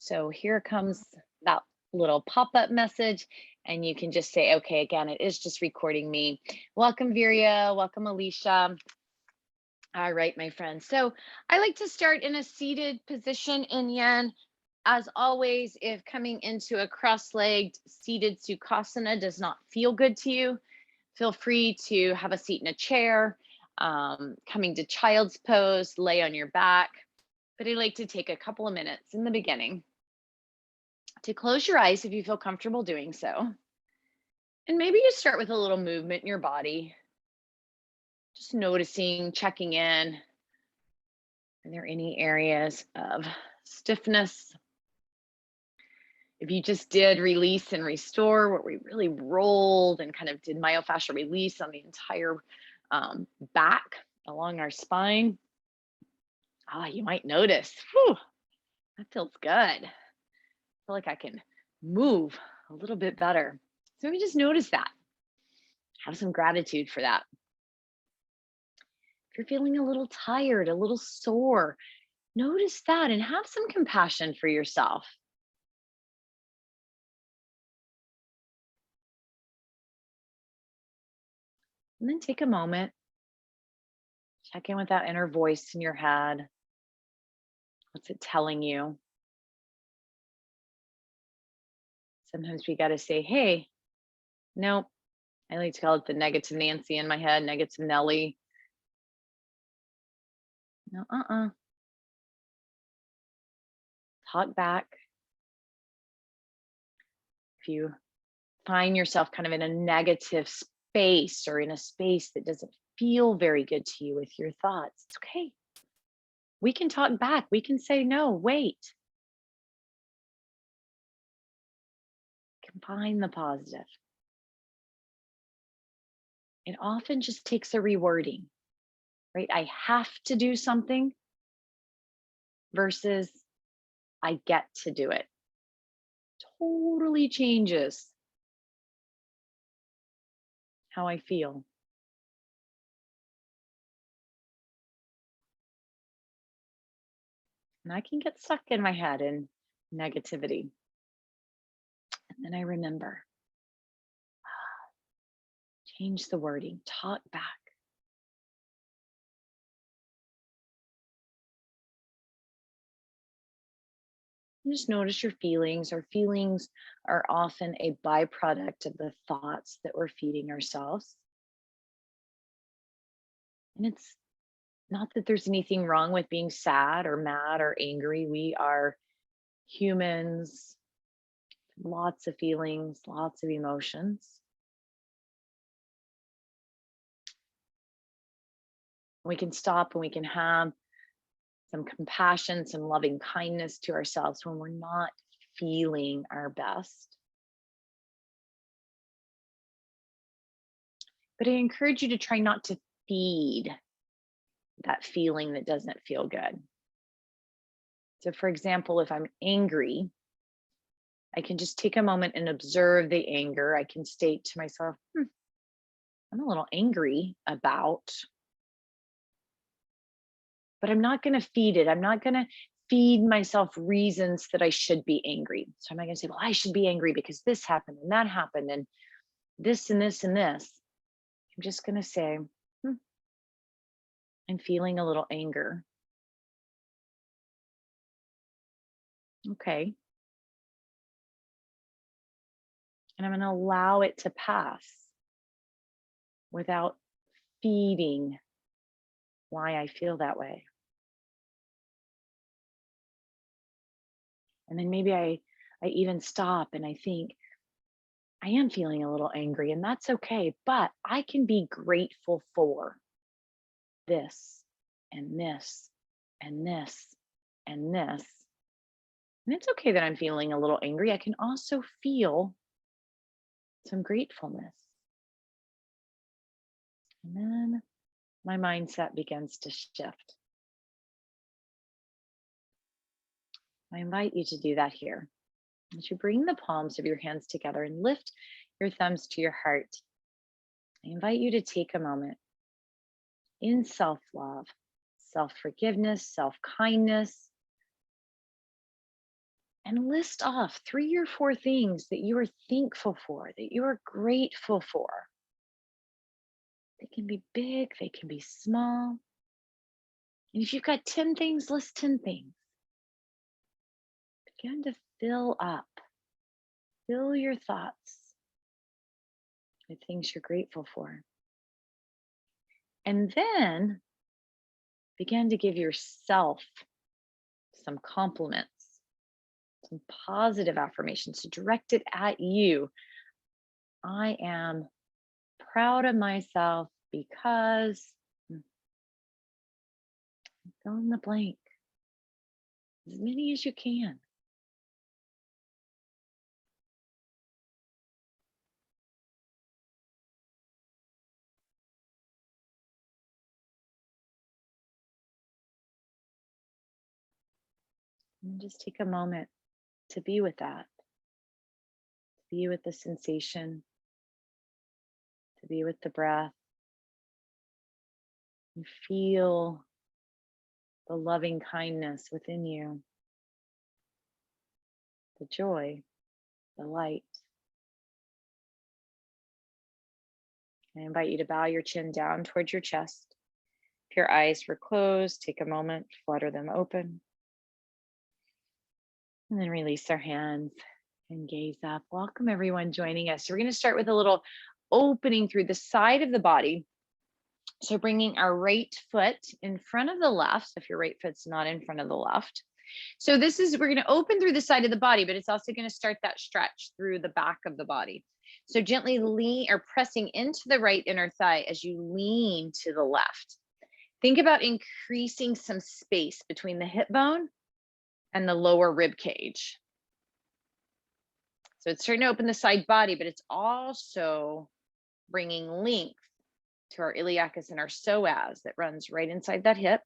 So here comes that little pop-up message, and you can just say, okay, again, it is just recording me. Welcome, Viria. Welcome, Alicia. All right, my friends. So I like to start in a seated position in yen. As always, if coming into a cross-legged seated sukhasana does not feel good to you, feel free to have a seat in a chair. Coming to child's pose, lay on your back. But I like to take a couple of minutes in the beginning to close your eyes if you feel comfortable doing so. And maybe you start with a little movement in your body, just noticing, checking in. Are there any areas of stiffness? If you just did release and restore, where we really rolled and kind of did myofascial release on the entire back along our spine, you might notice, whew, that feels good. I feel like I can move a little bit better. So maybe just notice that. Have some gratitude for that. If you're feeling a little tired, a little sore, notice that and have some compassion for yourself. And then take a moment, check in with that inner voice in your head. What's it telling you? Sometimes we got to say, hey, nope. I like to call it the negative Nancy in my head, negative Nelly. No, talk back. If you find yourself kind of in a negative space or in a space that doesn't feel very good to you with your thoughts, it's okay. We can talk back. We can say, no, wait. Can find the positive. It often just takes a rewording, right? I have to do something versus I get to do it. Totally changes how I feel. And I can get stuck in my head in negativity. And then I remember, change the wording, talk back. And just notice your feelings. Our feelings are often a byproduct of the thoughts that we're feeding ourselves. And it's not that there's anything wrong with being sad or mad or angry. We are humans, lots of feelings, lots of emotions. We can stop and we can have some compassion, some loving kindness to ourselves when we're not feeling our best. But I encourage you to try not to feed that feeling that doesn't feel good. So for example, if I'm angry, I can just take a moment and observe the anger. I can state to myself, I'm a little angry about, but I'm not going to feed it. I'm not going to feed myself reasons that I should be angry. So I'm not going to say, well, I should be angry because this happened and that happened and this and this and this. I'm just going to say, I'm feeling a little anger. Okay. And I'm going to allow it to pass without feeding why I feel that way. And then maybe I even stop and I think, I am feeling a little angry and that's okay, but I can be grateful for this and this and this and this. And it's okay that I'm feeling a little angry. I can also feel some gratefulness. And then my mindset begins to shift. I invite you to do that here. As you bring the palms of your hands together and lift your thumbs to your heart, I invite you to take a moment in self-love, self-forgiveness, self-kindness, and list off 3 or 4 things that you are thankful for, that you are grateful for. They can be big, they can be small. And if you've got 10 things, list 10 things. Begin to fill your thoughts with things you're grateful for. And then begin to give yourself some compliments, some positive affirmations to direct it at you. I am proud of myself because fill in the blank, as many as you can. And just take a moment to be with that, to be with the sensation, to be with the breath, and feel the loving kindness within you, the joy, the light. I invite you to bow your chin down towards your chest. If your eyes were closed, take a moment, flutter them open. And then release our hands and gaze up. Welcome everyone joining us. So we're going to start with a little opening through the side of the body. So bringing our right foot in front of the left. So if your right foot's not in front of the left. So we're going to open through the side of the body, but it's also going to start that stretch through the back of the body. So gently lean or pressing into the right inner thigh as you lean to the left. Think about increasing some space between the hip bone and the lower rib cage. So it's starting to open the side body, but it's also bringing length to our iliacus and our psoas that runs right inside that hip.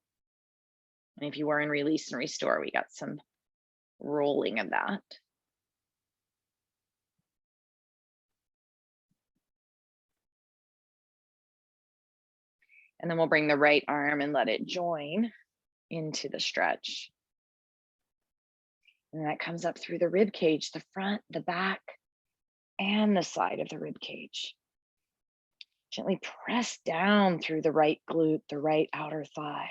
And if you were in release and restore, we got some rolling of that. And then we'll bring the right arm and let it join into the stretch. And that comes up through the rib cage, the front, the back, and the side of the rib cage. Gently press down through the right glute, the right outer thigh.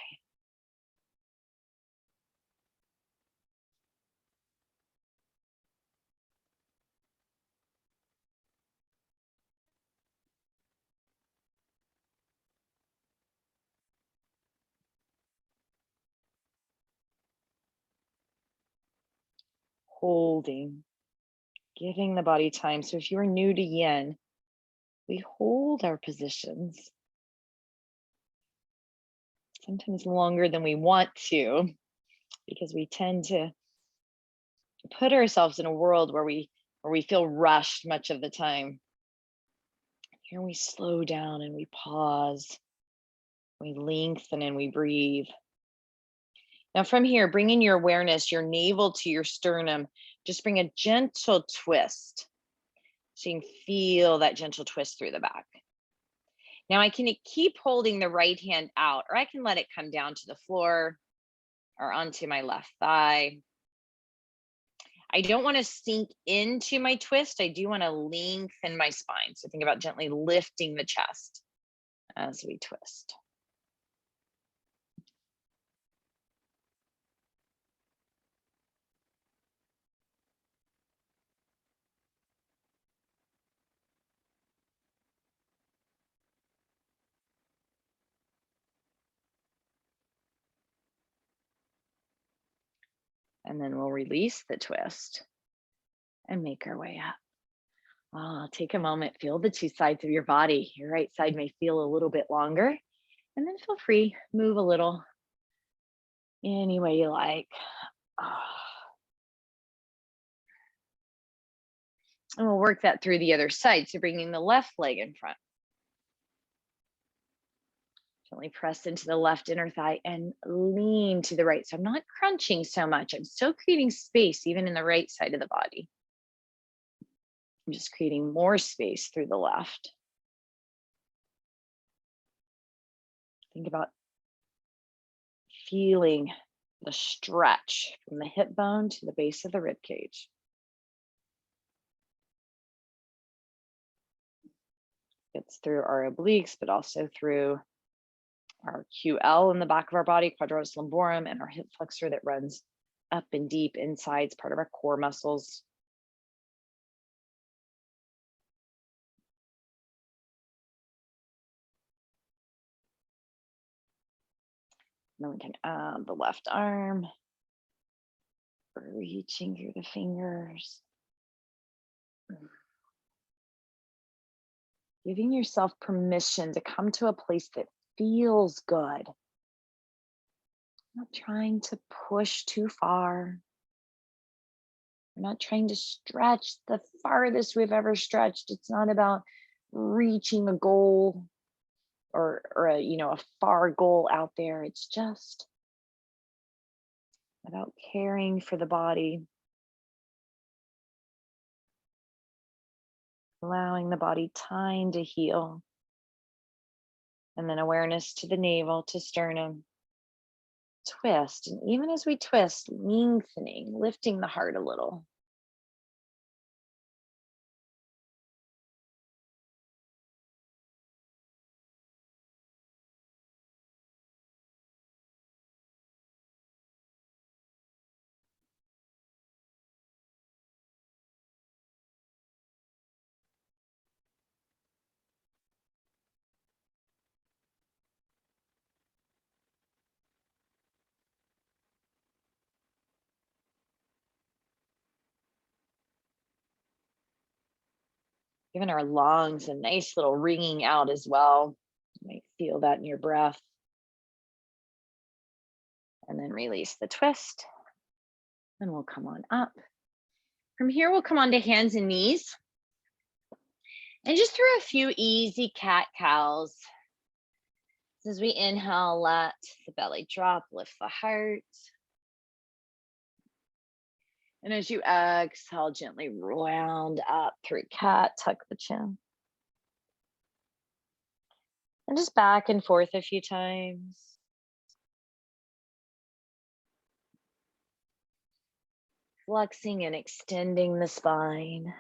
Holding, giving the body time. So if you're new to yin, we hold our positions sometimes longer than we want to, because we tend to put ourselves in a world where we feel rushed much of the time. Here we slow down and we pause, we lengthen and we breathe. Now from here, bringing your awareness, your navel to your sternum, just bring a gentle twist. So you can feel that gentle twist through the back. Now I can keep holding the right hand out, or I can let it come down to the floor or onto my left thigh. I don't want to sink into my twist. I do want to lengthen my spine. So think about gently lifting the chest as we twist. And then we'll release the twist and make our way up. Take a moment, feel the two sides of your body. Your right side may feel a little bit longer, and then feel free, move a little any way you like. And we'll work that through the other side. So bringing the left leg in front. Gently press into the left inner thigh and lean to the right. So I'm not crunching so much. I'm still creating space even in the right side of the body. I'm just creating more space through the left. Think about feeling the stretch from the hip bone to the base of the rib cage. It's through our obliques, but also through our QL in the back of our body, quadratus lumborum, and our hip flexor that runs up and deep inside. It's part of our core muscles. And then we can add the left arm, reaching through the fingers. Giving yourself permission to come to a place that feels good. Not trying to push too far. We're not trying to stretch the farthest we've ever stretched. It's not about reaching a goal or a far goal out there. It's just about caring for the body, allowing the body time to heal, and then awareness to the navel, to sternum. Twist, and even as we twist, lengthening, lifting the heart a little. Giving our lungs a nice little ringing out as well. You might feel that in your breath. And then release the twist. And we'll come on up. From here, we'll come on to hands and knees. And just through a few easy cat-cows. As we inhale, let the belly drop, lift the heart. And as you exhale, gently round up through cat, tuck the chin. And just back and forth a few times. Flexing and extending the spine.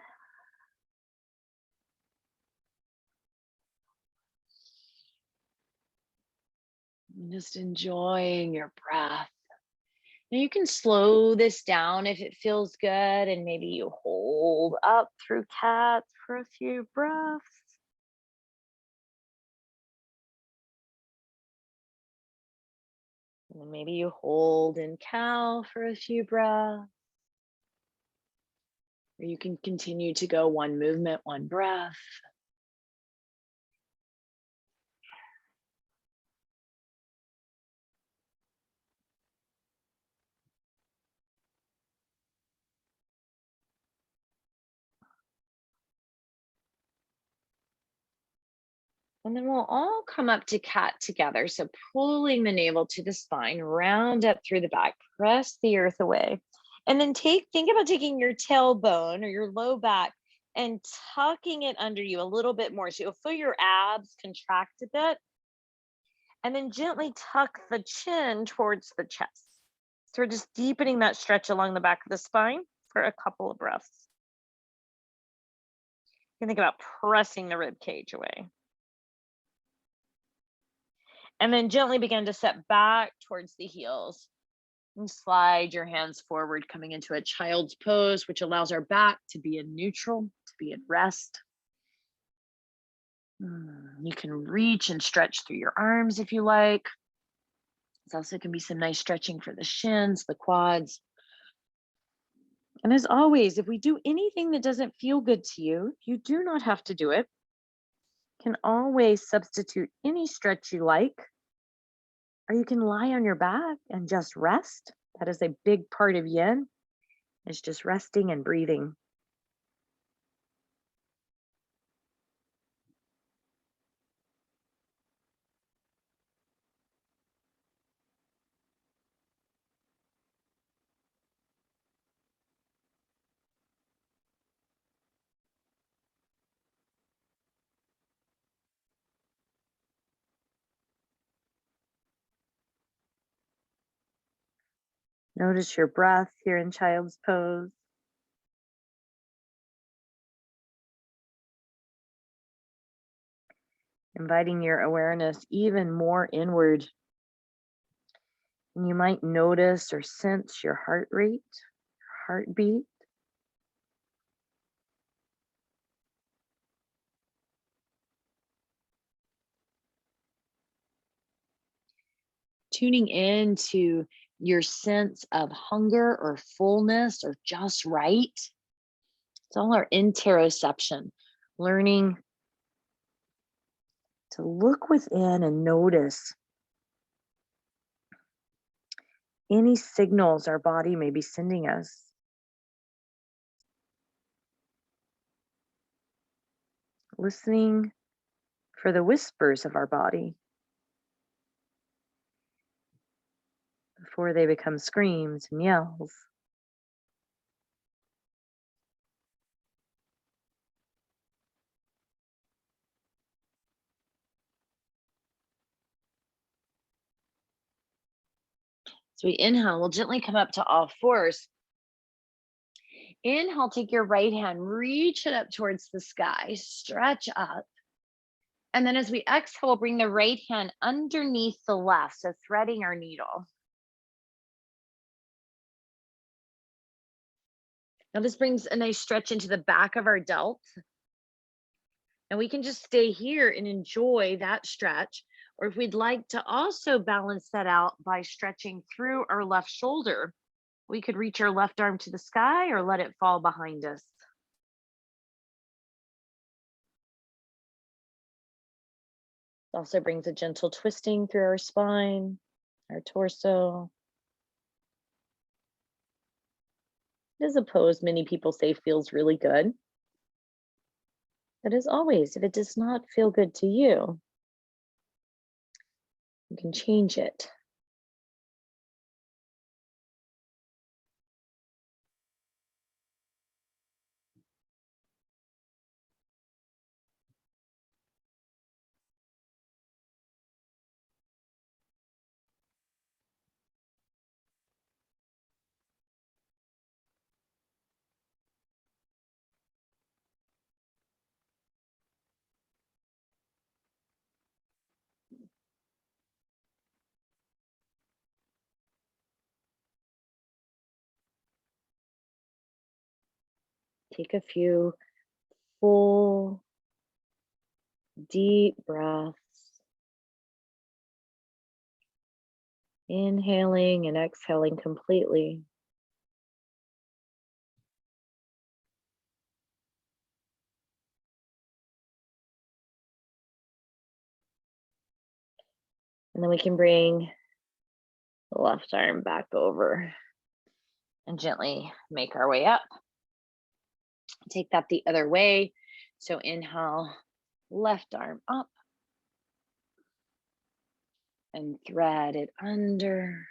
And just enjoying your breath. Now you can slow this down if it feels good, and maybe you hold up through cat for a few breaths. And then maybe you hold in cow for a few breaths. Or you can continue to go one movement, one breath. And then we'll all come up to cat together. So pulling the navel to the spine, round up through the back, press the earth away. And then think about taking your tailbone or your low back and tucking it under you a little bit more. So you'll feel your abs contract a bit. And then gently tuck the chin towards the chest. So we're just deepening that stretch along the back of the spine for a couple of breaths. You can think about pressing the rib cage away. And then gently begin to set back towards the heels and slide your hands forward, coming into a child's pose, which allows our back to be in neutral, to be in rest. You can reach and stretch through your arms if you like. This also can be some nice stretching for the shins, the quads. And as always, if we do anything that doesn't feel good to you, you do not have to do it. You can always substitute any stretch you like. Or you can lie on your back and just rest. That is a big part of yin. It's just resting and breathing. Notice your breath here in child's pose. Inviting your awareness even more inward. And you might notice or sense your heart rate, heartbeat. Tuning into your sense of hunger or fullness or just right. It's all our interoception, learning to look within and notice any signals our body may be sending us. Listening for the whispers of our body before they become screams and yells. So we inhale, we'll gently come up to all fours. Inhale, take your right hand, reach it up towards the sky, stretch up. And then as we exhale, we'll bring the right hand underneath the left, so threading our needle. Now this brings a nice stretch into the back of our delt. And we can just stay here and enjoy that stretch. Or if we'd like to also balance that out by stretching through our left shoulder, we could reach our left arm to the sky or let it fall behind us. It also brings a gentle twisting through our spine, our torso. It is a pose many people say feels really good. But as always, if it does not feel good to you, you can change it. Take a few full, deep breaths. Inhaling and exhaling completely. And then we can bring the left arm back over and gently make our way up. Take that the other way. So inhale, left arm up and thread it under.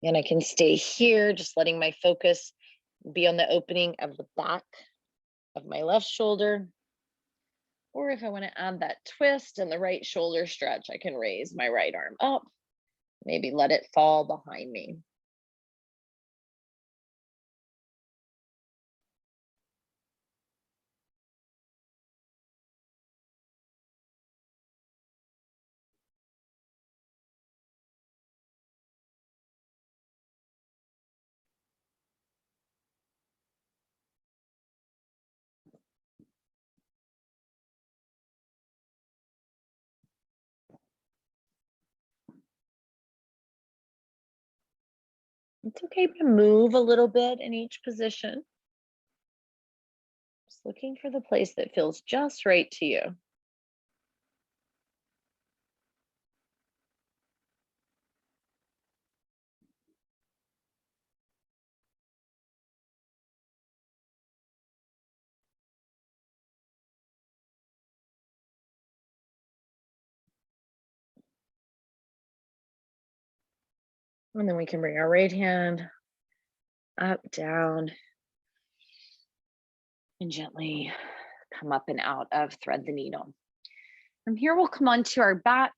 And I can stay here, just letting my focus be on the opening of the back of my left shoulder. Or if I want to add that twist and the right shoulder stretch, I can raise my right arm up, maybe let it fall behind me. It's okay to move a little bit in each position. Just looking for the place that feels just right to you. And then we can bring our right hand up, down, and gently come up and out of thread the needle. From here, we'll come onto our back.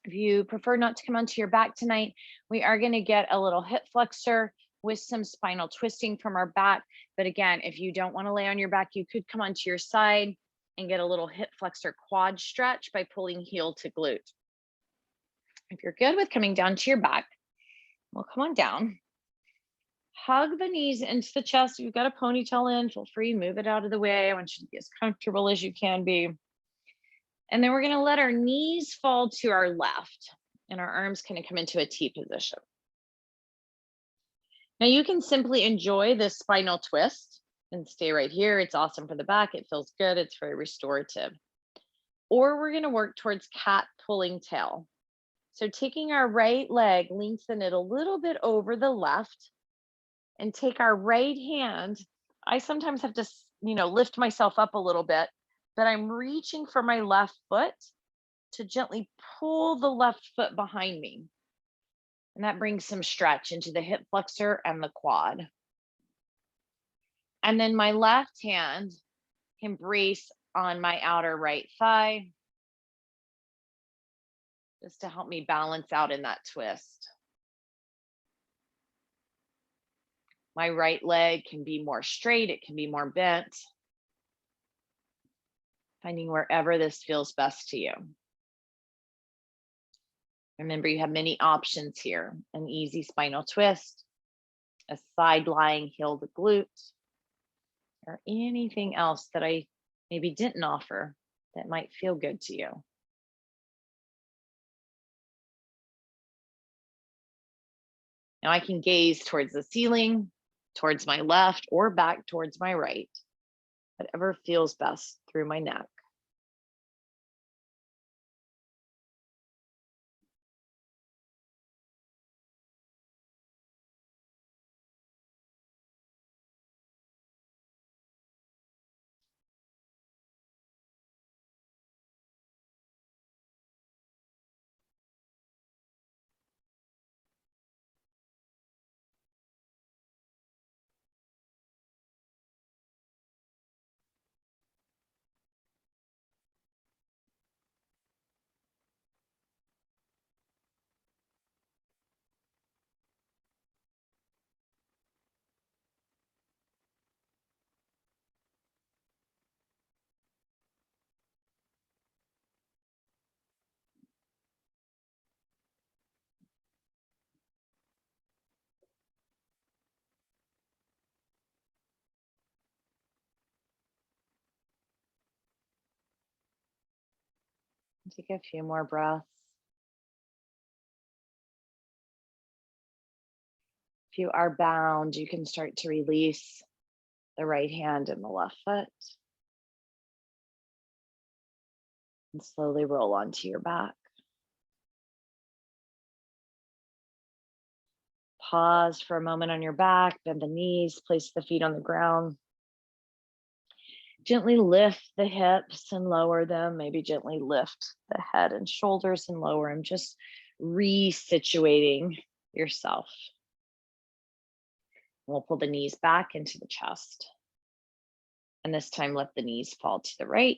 If you prefer not to come onto your back tonight, we are going to get a little hip flexor with some spinal twisting from our back. But again, if you don't want to lay on your back, you could come onto your side and get a little hip flexor quad stretch by pulling heel to glute. If you're good with coming down to your back, we'll come on down. Hug the knees into the chest. If you've got a ponytail in, feel free, move it out of the way. I want you to be as comfortable as you can be. And then we're going to let our knees fall to our left and our arms kind of come into a T position. Now you can simply enjoy this spinal twist and stay right here. It's awesome for the back. It feels good. It's very restorative. Or we're going to work towards cat pulling tail. So taking our right leg, lengthen it a little bit over the left and take our right hand. I sometimes have to, lift myself up a little bit, but I'm reaching for my left foot to gently pull the left foot behind me. And that brings some stretch into the hip flexor and the quad. And then my left hand can brace on my outer right thigh, just to help me balance out in that twist. My right leg can be more straight, it can be more bent. Finding wherever this feels best to you. Remember, you have many options here: an easy spinal twist, a side lying heel to glute, or anything else that I maybe didn't offer that might feel good to you. Now I can gaze towards the ceiling, towards my left, or back towards my right, whatever feels best through my neck. Take a few more breaths. If you are bound, you can start to release the right hand and the left foot and slowly roll onto your back. Pause for a moment on your back, bend the knees, place the feet on the ground. Gently lift the hips and lower them. Maybe gently lift the head and shoulders and lower them, just resituating yourself. We'll pull the knees back into the chest. And this time, let the knees fall to the right.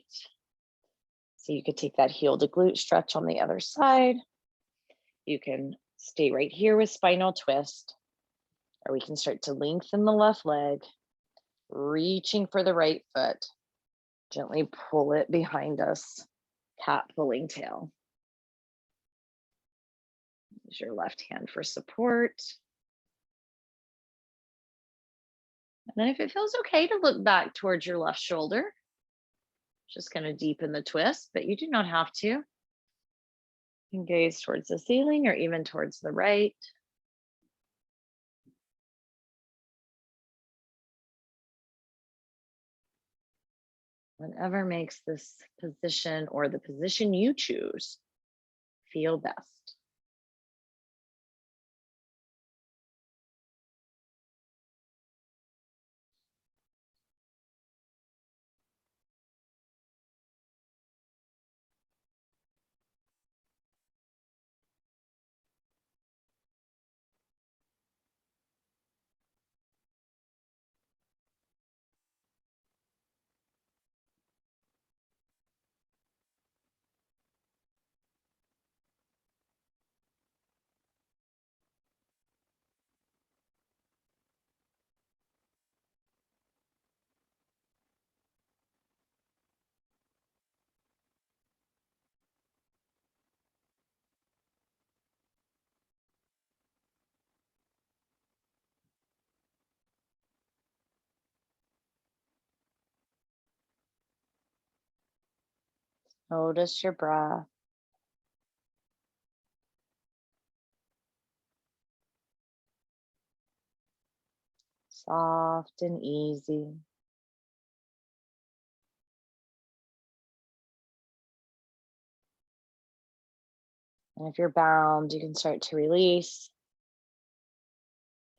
So you could take that heel to glute stretch on the other side. You can stay right here with spinal twist, or we can start to lengthen the left leg, reaching for the right foot. Gently pull it behind us, cat pulling tail. Use your left hand for support. And then if it feels okay to look back towards your left shoulder, just going to deepen the twist, but you do not have to. You can gaze towards the ceiling or even towards the right. Whatever makes this position or the position you choose feel best. Notice your breath. Soft and easy. And if you're bound, you can start to release,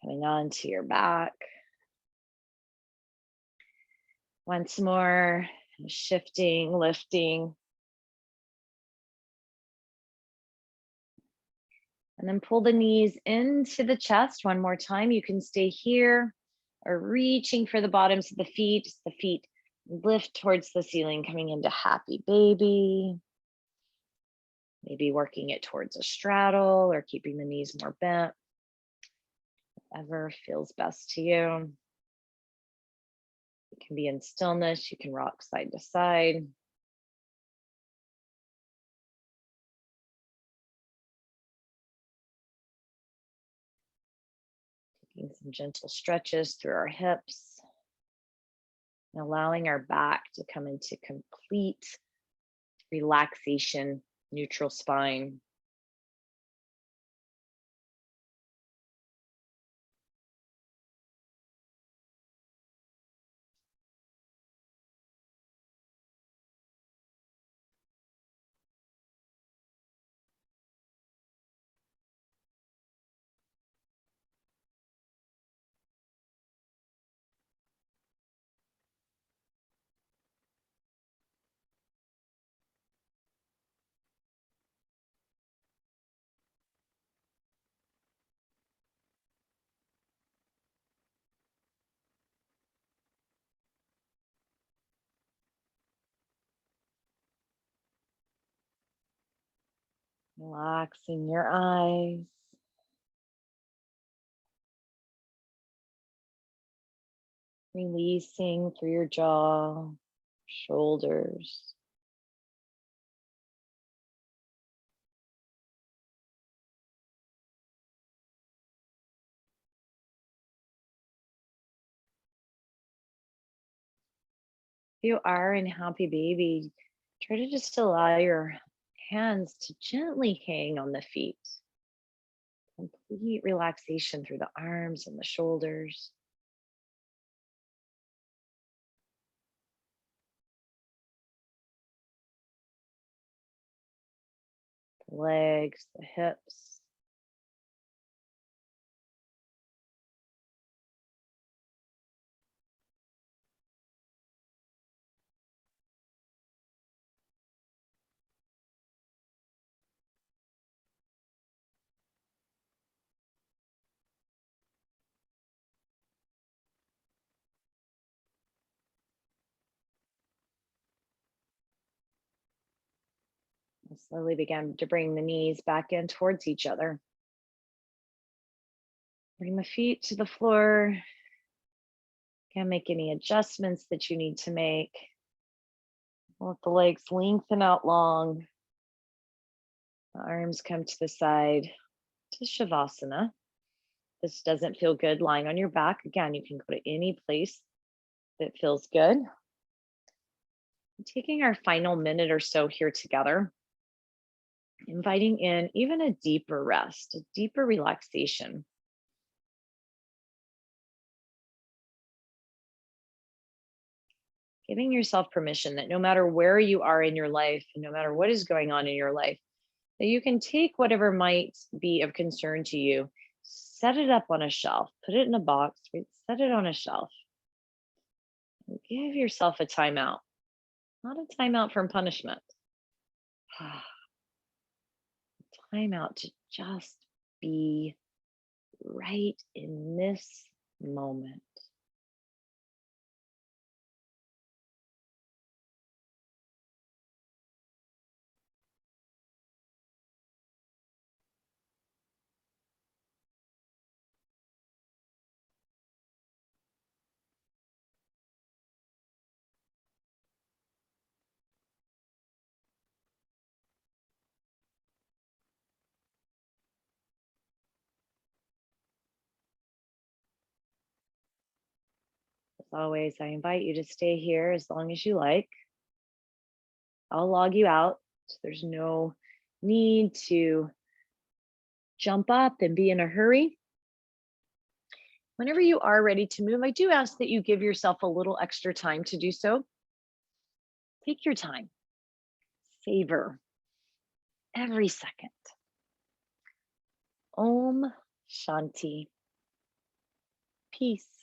coming onto your back. Once more, shifting, lifting. And then pull the knees into the chest one more time. You can stay here or reaching for the bottoms of the feet. The feet lift towards the ceiling, coming into happy baby. Maybe working it towards a straddle or keeping the knees more bent. Whatever feels best to you. You can be in stillness. You can rock side to side. Taking some gentle stretches through our hips. And allowing our back to come into complete relaxation, neutral spine. Relaxing your eyes. Releasing through your jaw, shoulders. If you are in happy baby, try to just allow your hands to gently hang on the feet. Complete relaxation through the arms and the shoulders. The legs, the hips. And slowly begin to bring the knees back in towards each other. Bring the feet to the floor. Can't make any adjustments that you need to make. Let the legs lengthen out long. The arms come to the side to Shavasana. This doesn't feel good lying on your back. Again, you can go to any place that feels good. Taking our final minute or so here together, inviting in even a deeper rest, a deeper relaxation. Giving yourself permission that no matter where you are in your life, and no matter what is going on in your life, that you can take whatever might be of concern to you, set it up on a shelf, put it in a box, right? Set it on a shelf. And give yourself a timeout, not a timeout from punishment. Timeout to just be right in this moment. As always, I invite you to stay here as long as you like. I'll log you out. So there's no need to jump up and be in a hurry. Whenever you are ready to move, I do ask that you give yourself a little extra time to do so. Take your time, savor every second. Om Shanti. Peace.